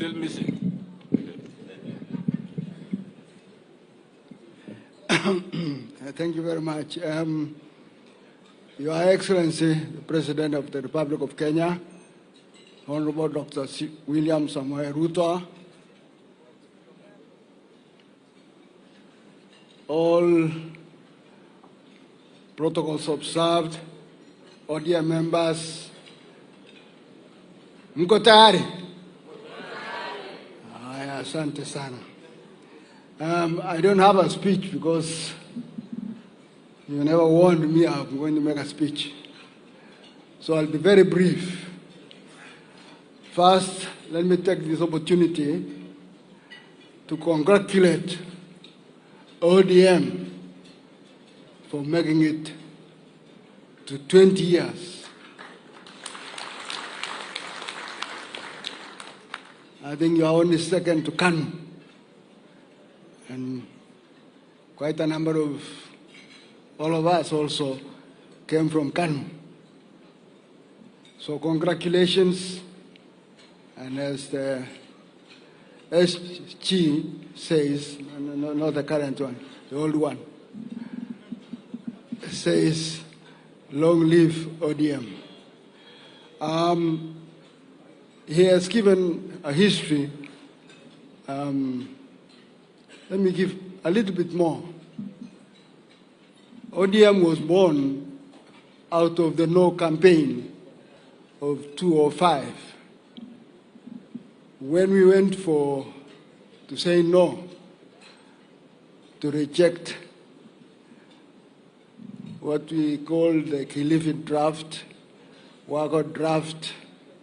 still missing. Thank you very much. Your Excellency, the President of the Republic of Kenya, Honorable Dr. William Samoei Ruto, all protocols observed, ODM members, mko tayari? Haya, asante sana. I don't have a speech because you never warned me I'm going to make a speech. So I'll be very brief. First, let me take this opportunity to congratulate ODM for making it to 20 years. I think you are only second to KANU, and quite a number of all of us also came from KANU. So congratulations, and as the SG says, not the current one, the old one, says, long live ODM. He has given a history. Let me give a little bit more. ODM was born out of the no campaign of 2005. When we went to say no, to reject what we call the Kilifi draft, Wako draft.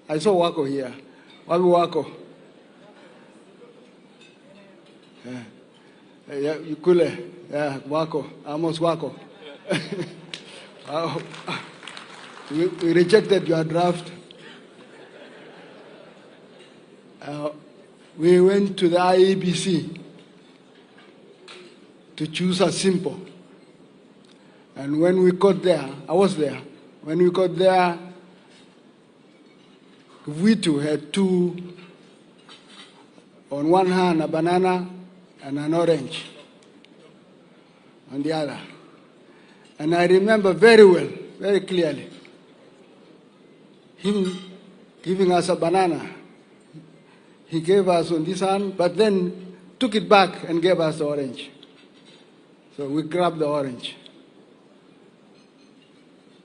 I saw Wako here. Wabi Wako? Yeah, Yukule. Yeah, Wako. Amos Wako. We rejected your draft. We went to the IEBC to choose a symbol. And when we got there, I was there, when we got there, we too had two, on one hand a banana and an orange on the other. And I remember very well, very clearly, him giving us a banana. He gave us on this hand, but then took it back and gave us the orange. So we grabbed the orange.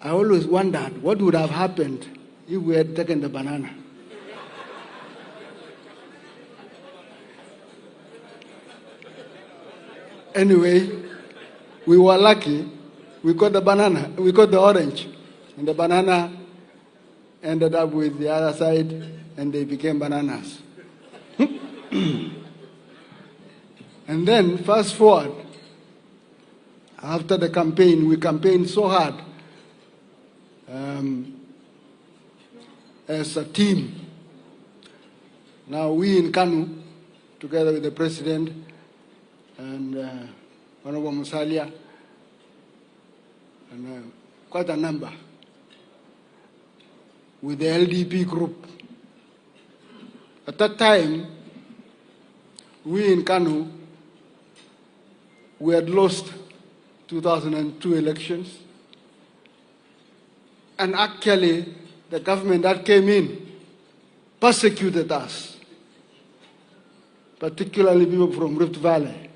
I always wondered what would have happened if we had taken the banana. Anyway, we were lucky. We got the banana, we got the orange, and the banana ended up with the other side, and they became bananas. And then, fast forward, after the campaign, we campaigned so hard as a team. Now we in KANU, together with the President and Honorable Musalia, and quite a number, with the LDP group. At that time, we in KANU, we had lost 2002 elections, and actually the government that came in persecuted us, particularly people from Rift Valley.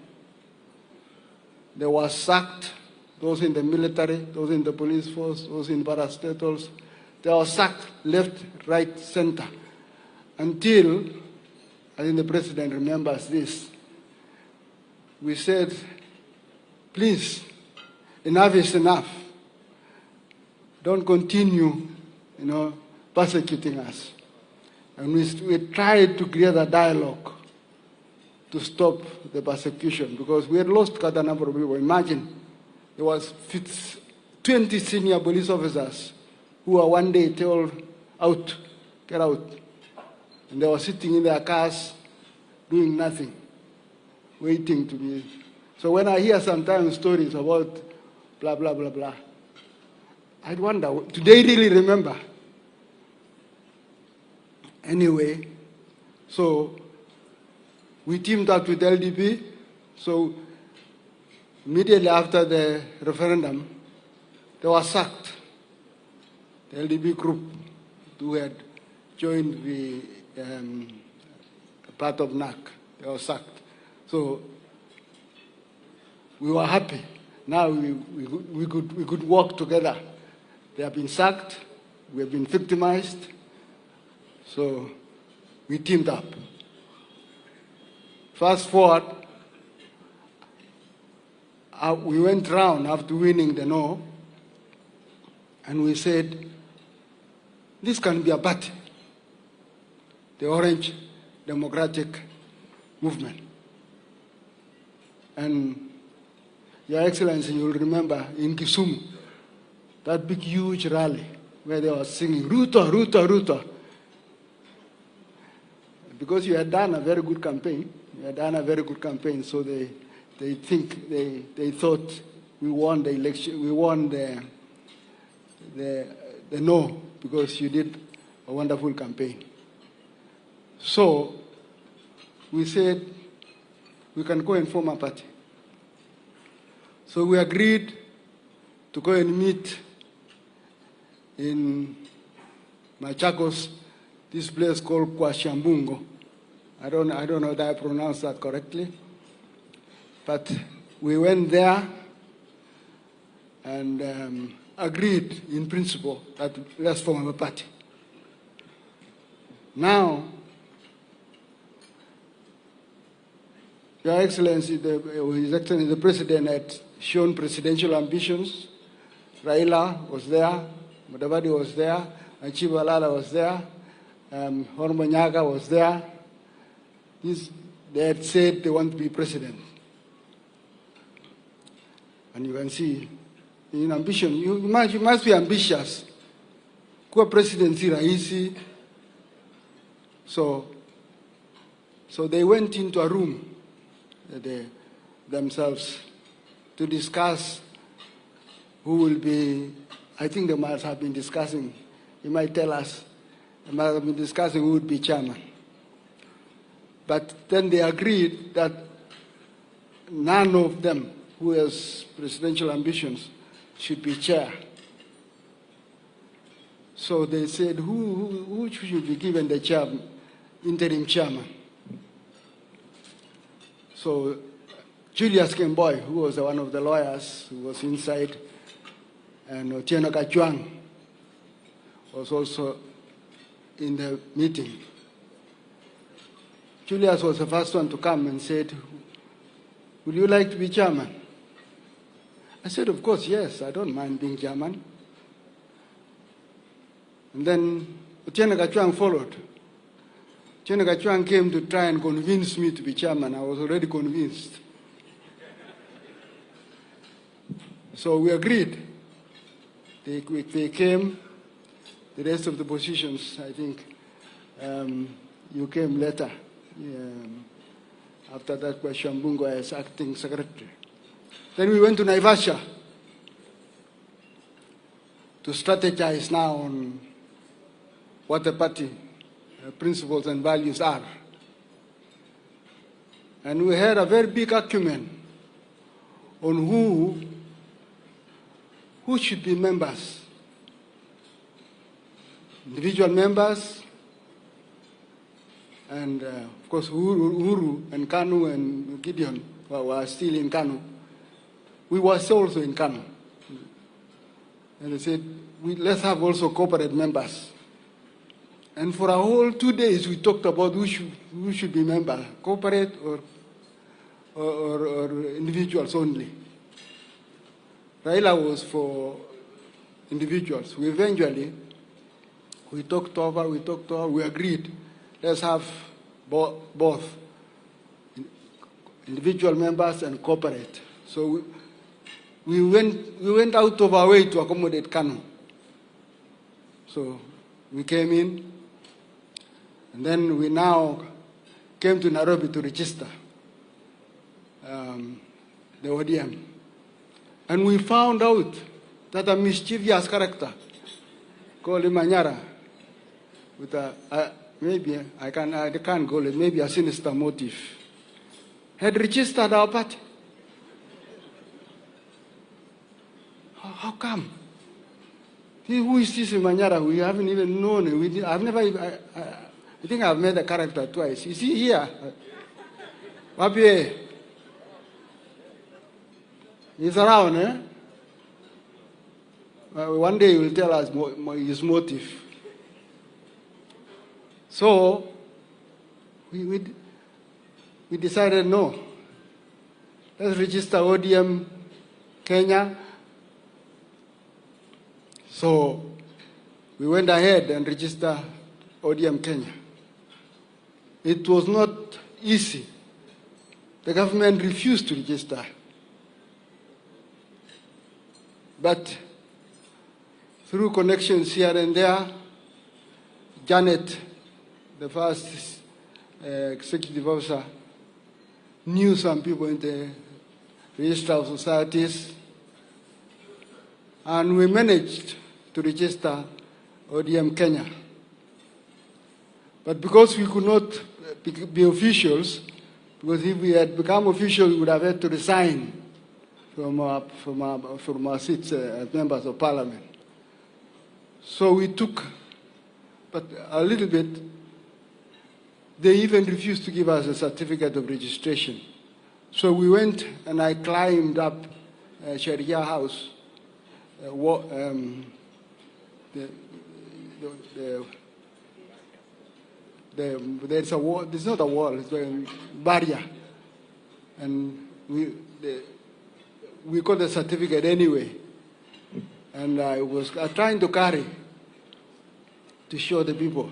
They were sacked, those in the military, those in the police force, those in parastatals. They were sacked left, right, center, until, I think the President remembers this, we said, please, enough is enough. Don't continue, persecuting us. And we tried to create a dialogue to stop the persecution, because we had lost quite a number of people. Imagine, there was 20 senior police officers who were one day told, out, get out. And they were sitting in their cars doing nothing, waiting to be. So when I hear sometimes stories about blah, blah, blah, blah, I wonder, do they really remember? Anyway, so we teamed up with LDP. So immediately after the referendum, they were sacked. The LDP group who had joined the part of NAC, they were sacked. So we were happy. Now we could work together. They have been sacked, we have been victimized, so we teamed up. Fast forward, we went round after winning the no, and we said, this can be a party, the Orange Democratic Movement. And Your Excellency, you'll remember in Kisumu, that big, huge rally where they were singing, Ruto, Ruto, Ruto. Because you had done a very good campaign, so they thought we won the election, we won the no, because you did a wonderful campaign. So we said we can go and form a party. So we agreed to go and meet in Machakos, this place called Kwashambungo. I don't know that I pronounced that correctly, but we went there and agreed in principle that let's form a party. Now, Your Excellency, His Excellency the President had shown presidential ambitions. Raila was there, Mutembei was there, Chief Alala was there, Herman was there. They had said they want to be president. And you can see, in ambition, you must be ambitious. Kuwa presidency rahisi. So they went into a room themselves to discuss who will be, I think they must have been discussing, he might tell us, they must have been discussing who would be chairman. But then they agreed that none of them who has presidential ambitions should be chair. So they said, who should be given the interim chairman? So Julius Kemboy, who was one of the lawyers who was inside, and Otieno Kachwang was also in the meeting. Julius was the first one to come and said, would you like to be chairman? I said, of course, yes, I don't mind being chairman. And then Otieno Kachwang followed. Otieno Kachwang came to try and convince me to be chairman. I was already convinced. So we agreed. They came. The rest of the positions, I think, you came later. After that, Shambungo as acting secretary. Then we went to Naivasha to strategize now on what the party principles and values are. And we had a very big argument on who should be members. Individual members, and of course Uhuru and Kanu and Gideon were still in Kanu. We were also in Kanu. And they said, let's have also corporate members. And for a whole 2 days, we talked about who should be member, corporate or individuals only. Raila was for individuals. We talked over, we agreed, let's have both individual members and corporate. So we went out of our way to accommodate Kanu. So we came in, and then we now came to Nairobi to register the ODM. And we found out that a mischievous character called Manyora, with maybe I can't call it, maybe a sinister motive, had registered our party. How come? Who is this Manyora? We haven't even known. I think I've met the character twice. Is he here? Wapi? He's around, eh? One day he will tell us his motive. So, we decided no. Let's register ODM Kenya. So, we went ahead and registered ODM Kenya. It was not easy. The government refused to register. But through connections here and there, Janet, the first executive officer, knew some people in the register of societies, and we managed to register ODM Kenya. But because we could not be officials, because if we had become officials, we would have had to resign from our seats as members of parliament. So we took, but a little bit, they even refused to give us a certificate of registration. So we went and I climbed up Sharia House, there's a wall, it's not a wall, it's a barrier. And we got the certificate anyway. And I was trying to carry to show the people.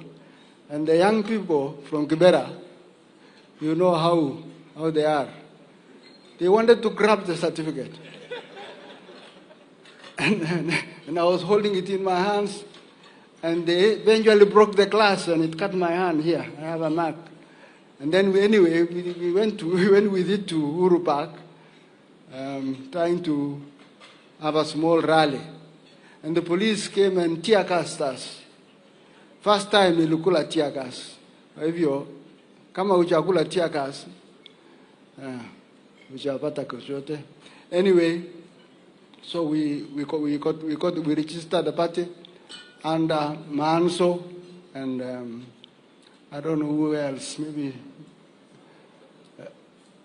And the young people from Kibera, you know how they are. They wanted to grab the certificate. And I was holding it in my hands, and they eventually broke the glass, and it cut my hand here. I have a mark. And then we went with it to Uhuru Park, trying to have a small rally. And the police came and tear gassed us. First time nilikula tear gas. Kwa hivyo kama hujakula tear gas, hujapata chochote. Anyway, so we registered the party under Manso and I don't know who else. Maybe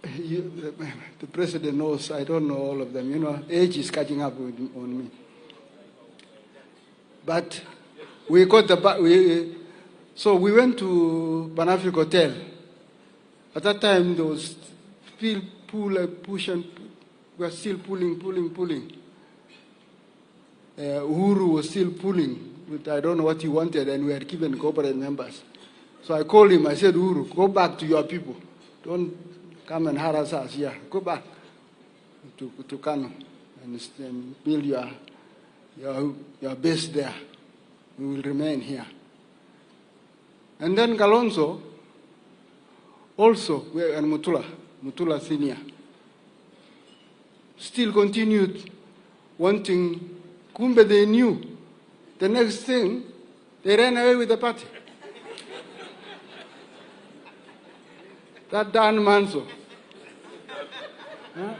the president knows. I don't know all of them. You know, age is catching up on me. But we got so we went to Panafric Hotel. At that time, there was still push and we were still pulling. Uhuru was still pulling, but I don't know what he wanted, and we had given corporate members. So I called him. I said, Uhuru, go back to your people. Don't come and harass us here. Go back to Kano and build your base there. We will remain here. And then Kalonzo also, and Mutula Senior, still continued wanting. Kumbe they knew. The next thing, they ran away with the party. That Dan Manso. Huh?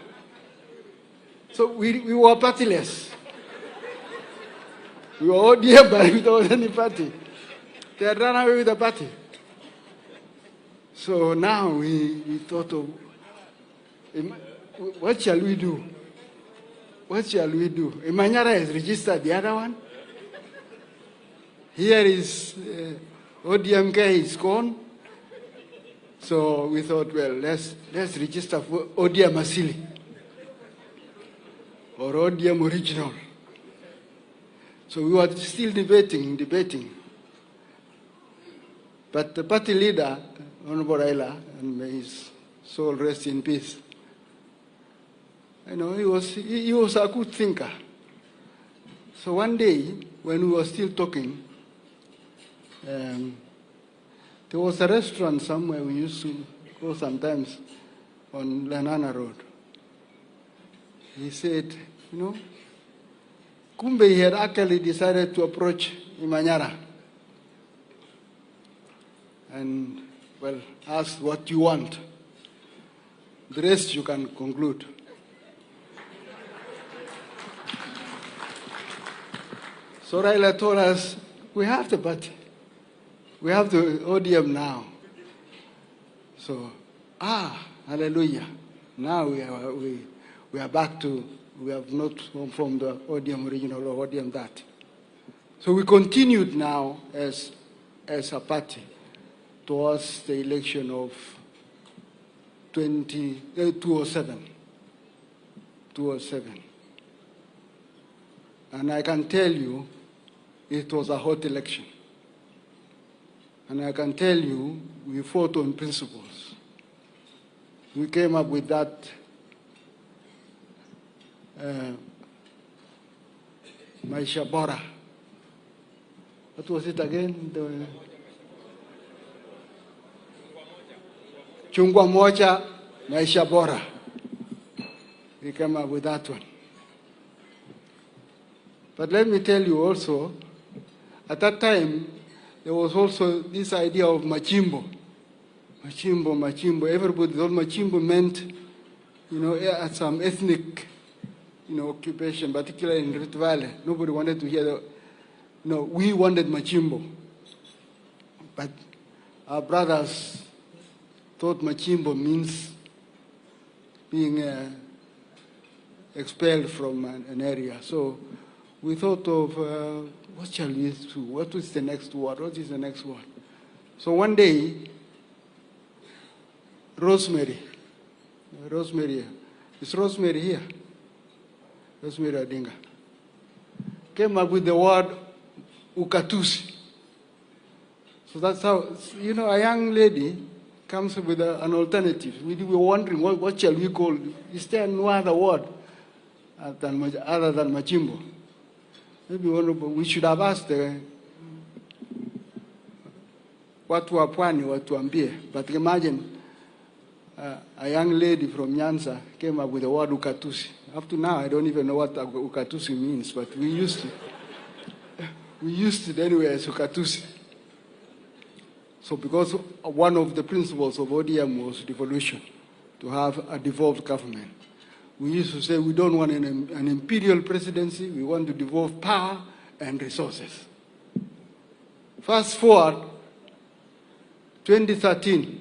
So we were partyless. We were ODM, but without any party. They had run away with the party. So now we thought of, what shall we do? What shall we do? Manyora has registered the other one. Here is ODMK is gone. So we thought, well, let's register for ODM Asili or ODM Original. So we were still debating. But the party leader, Honorable Raila, and may his soul rest in peace, you know, he was a good thinker. So one day, when we were still talking, there was a restaurant somewhere we used to go sometimes on Lanana Road. He said, you know, Kumbe he had actually decided to approach Manyora and, well, asked what you want. The rest you can conclude. So Raila told us, we have the party. We have the ODM now. So, hallelujah. Now we are back to, we have not from the ODM original or ODM that. So we continued now as a party towards the election of 2007. And I can tell you, it was a hot election. And I can tell you, we fought on principles. We came up with that Maisha Bora. What was it again? The Chungwa Moja Maisha Bora. We came up with that one. But let me tell you also, at that time, there was also this idea of machimbo. Machimbo. Everybody thought machimbo meant, some ethnic, occupation, particularly in Rift Valley. Nobody wanted to hear we wanted machimbo. But our brothers thought machimbo means being expelled from an area. So we thought of, what shall we do? What is the next word? What is the next word? So one day, Rosemary, is Rosemary here? Rosemary Odinga came up with the word ukatusi. So that's how, a young lady comes up with an alternative. We were wondering, what shall we call it? Is there no other word other than machimbo? Maybe we should have asked watu wa pwani watuambie. But imagine a young lady from Nyanza came up with the word ukatusi. Up to now, I don't even know what ukatusi means, but we used it anyway as ukatusi. So because one of the principles of ODM was devolution, to have a devolved government. We used to say we don't want an imperial presidency, we want to devolve power and resources. Fast forward, 2013,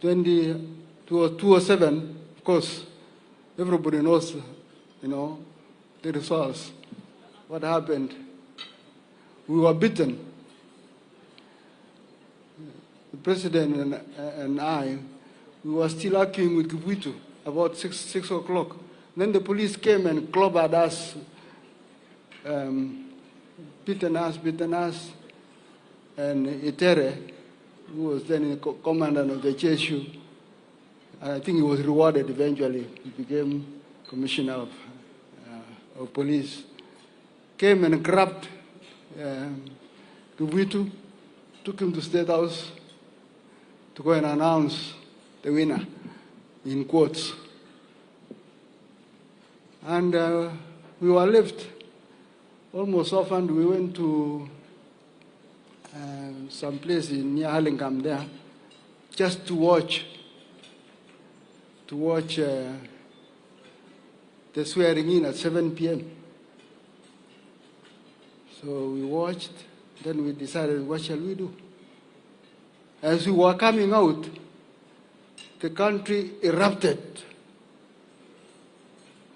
2007, of course, everybody knows, the results. What happened? We were beaten. The president and I, we were still arguing with Govt about 6 o'clock. Then the police came and clobbered us, beaten us, and Itere, who was then the commandant of the JSU, I think he was rewarded eventually. He became commissioner of police. Came and grabbed Govt, took him to State House to go and announce the winner, in quotes. And we were left almost orphaned. We went to some place near Hurlingham there, just to watch the swearing in at 7 p.m. So we watched, then we decided, what shall we do? As we were coming out, the country erupted.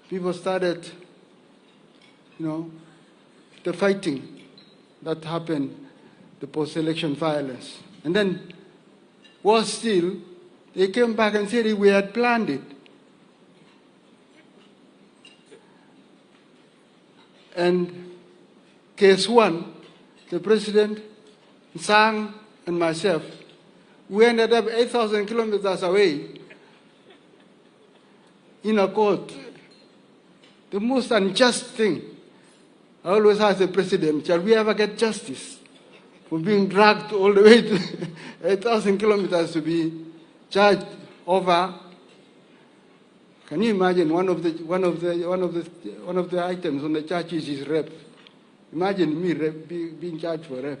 People started, the fighting that happened, the post-election violence. And then, worse still, they came back and said we had planned it. And case one, the president, Sang, and myself, we ended up 8,000 kilometers away in a court. The most unjust thing, I always ask the president, shall we ever get justice for being dragged all the way to 8,000 kilometers to be charged over? Can you imagine one of the items on the charges is rape? Imagine me being charged for rape.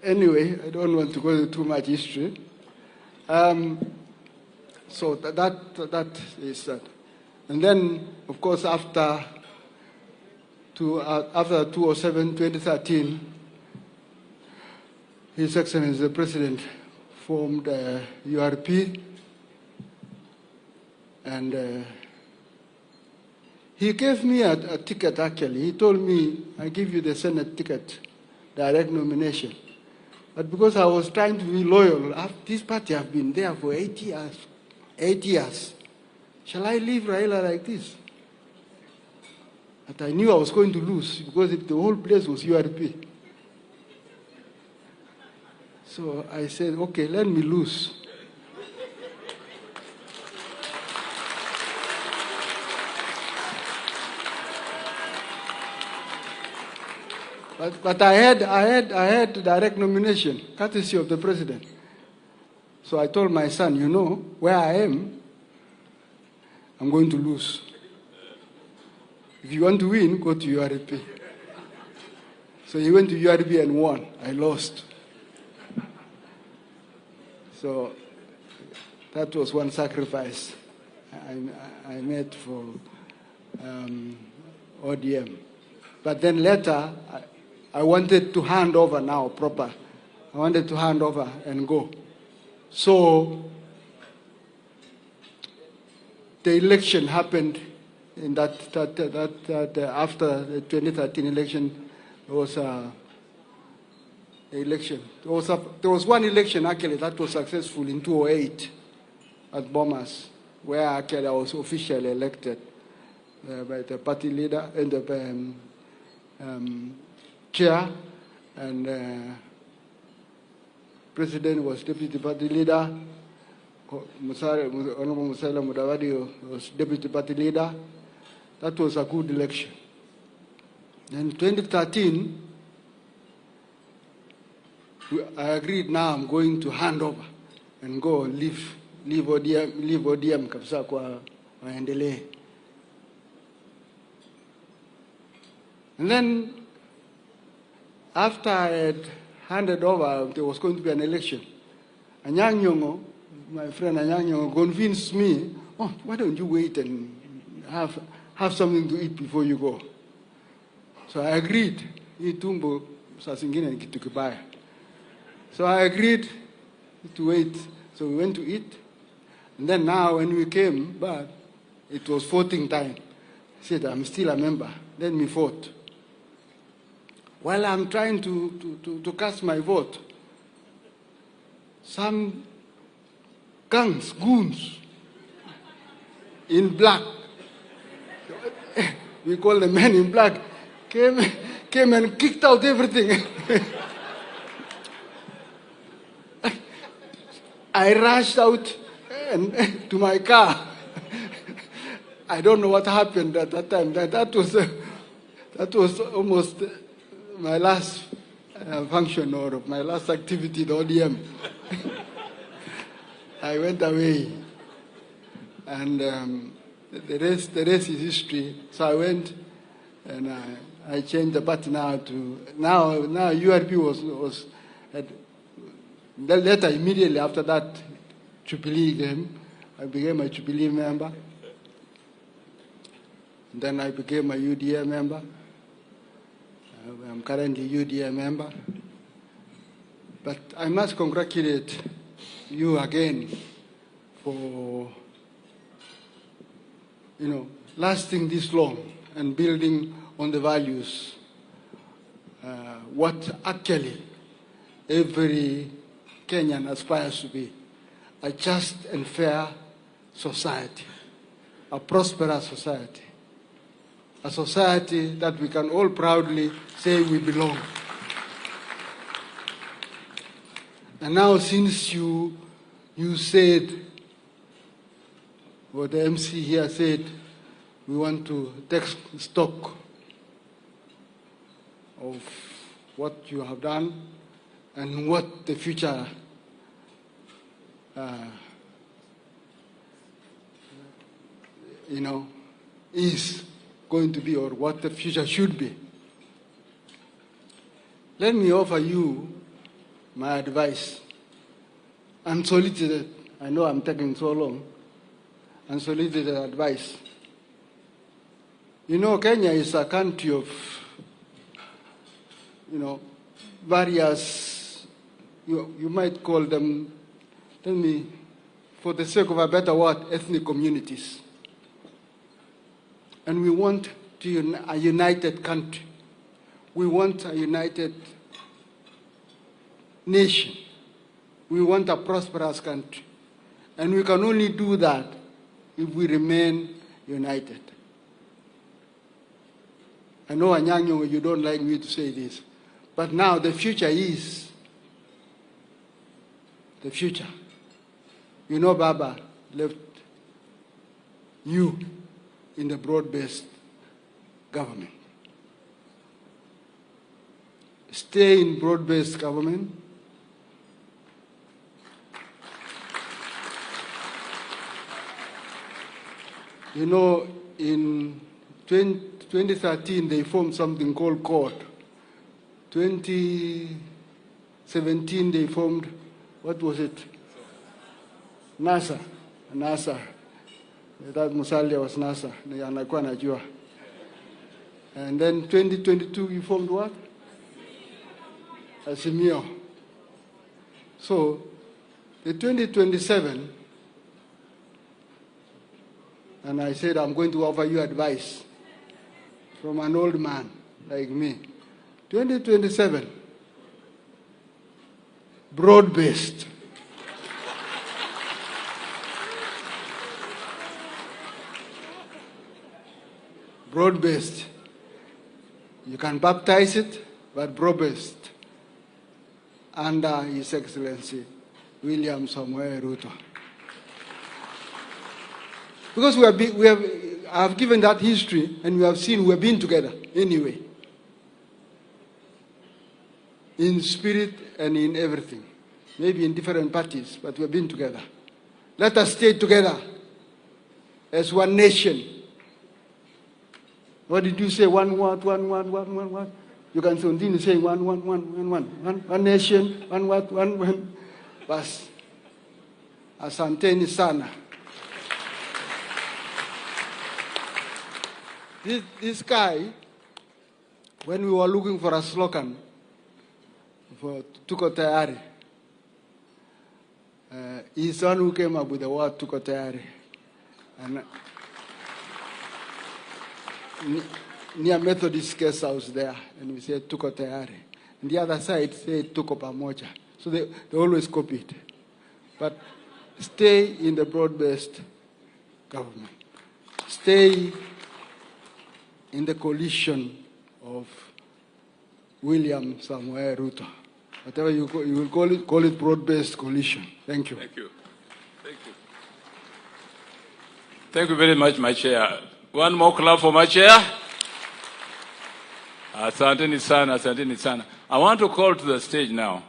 anyway, I don't want to go into too much history. So that is that. And then, of course, after 2013, His Excellency the President formed URP, and he gave me a ticket, actually. He told me, I give you the Senate ticket, direct nomination. But because I was trying to be loyal, this party have been there for 8 years. 8 years. Shall I leave Raila like this? But I knew I was going to lose because the whole place was URP. So I said, okay, let me lose. But I had direct nomination, courtesy of the president. So I told my son, you know, where I am, I'm going to lose. If you want to win, go to URP. So he went to URP and won. I lost. So that was one sacrifice I made for ODM. But then later, I wanted to hand over now proper. I wanted to hand over and go. So the election happened in that after the 2013 election, there was a election. There was one election actually that was successful in 2008 at Bomas, where actually I was officially elected by the party leader and the chair, and president was deputy party leader. Honorable Musalia Mudavadi was deputy party leader. That was a good election. In 2013, I agreed now I'm going to hand over and go and leave ODM kabisa kwa waendelee. And then after I had handed over, there was going to be an election. Anyang Nyong'o, my friend Anyang Nyong'o, convinced me, oh, why don't you wait and have something to eat before you go? So I agreed. Itumbo saa zingine ni kitu kibaya. So I agreed to wait. So we went to eat. And then now when we came back, it was voting time. I said, I'm still a member. Let me vote. While I'm trying to cast my vote, some goons in black, we call the men in black, came and kicked out everything. I rushed out to my car. I don't know what happened at that time. That was almost my last function or my last activity, the ODM. I went away, and the rest is history. So I went, and I changed the party now URP was later, immediately after that, Jubilee came. I became a Jubilee member. And then I became a UDA member. I'm currently UDA member. But I must congratulate you again for, lasting this long and building on the values. What actually every Kenyan aspires to be: a just and fair society, a prosperous society, a society that we can all proudly say we belong. And now, since you said, or the MC here said, we want to take stock of what you have done and what the future is going to be, or what the future should be. Let me offer you my advice, unsolicited, I know I'm taking so long, unsolicited advice. You know, Kenya is a country of, various, you might call them, tell me, for the sake of a better word, ethnic communities. And we want a united country. We want a united nation. We want a prosperous country. And we can only do that if we remain united. I know, Anyang, you don't like me to say this, but now the future is the future. You know, Baba left you in the broad-based government. Stay in broad-based government. You know, in 2013, they formed something called CORD. 2017, they formed, what was it? NASA. That Musalia was NASA. And then 2022, you formed what? Asimio. So, the 2027, and I said, I'm going to offer you advice from an old man like me. 2027, broad-based. Broad-based. You can baptize it, but broad-based. Under His Excellency, William Samoei Ruto. Because I have given that history, and we have seen we have been together anyway. In spirit and in everything. Maybe in different parties, but we have been together. Let us stay together as one nation. What did you say? One. You can continue saying one. One nation, one. Bas. Asanteni sana. This guy, when we were looking for a slogan for Tuko Tayari, he's the one who came up with the word Tuko Tayari. And near Methodist guest house there, and we said Tuko Tayari. And the other side said Tuko Pamoja. So they always copied. But stay in the broad-based government. Stay in the coalition of William Samoei Ruto. Whatever you will call it broad-based coalition. Thank you. Thank you. Thank you. Thank you very much, my chair. One more clap for my chair. Asanteni sana, asanteni sana. I want to call to the stage now